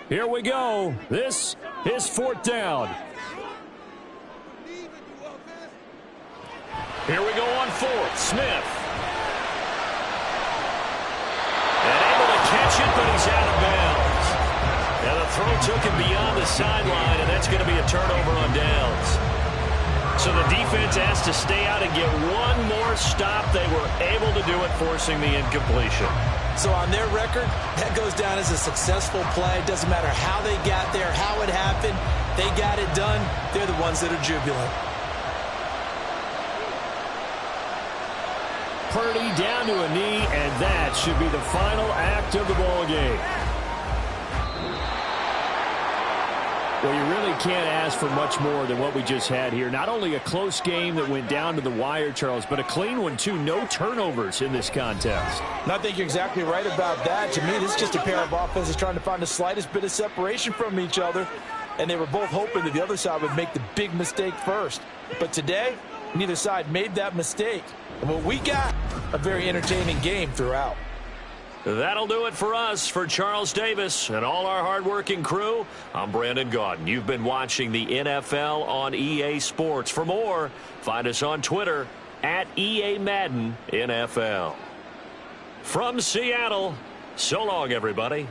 Here we go. This is 4th down. Here we go on 4th. Smith. And able to catch it, but he's out of bounds. And the throw took him beyond the sideline, and that's going to be a turnover on downs. So the defense has to stay out and get one more stop. They were able to do it, forcing the incompletion. So on their record, that goes down as a successful play. It doesn't matter how they got there, how it happened. They got it done. They're the ones that are jubilant. Purdy down to a knee, and that should be the final act of the ball game. Well, you really can't ask for much more than what we just had here. Not only a close game that went down to the wire, Charles, but a clean one, too. No turnovers in this contest. And I think you're exactly right about that. To me, this is just a pair of offenses trying to find the slightest bit of separation from each other. And they were both hoping that the other side would make the big mistake first. But today, neither side made that mistake. And what we got, a very entertaining game throughout. That'll do it for us. For Charles Davis and all our hardworking crew, I'm Brandon Gaudin. You've been watching the NFL on EA Sports. For more, find us on Twitter at EA Madden NFL. From Seattle, so long, everybody.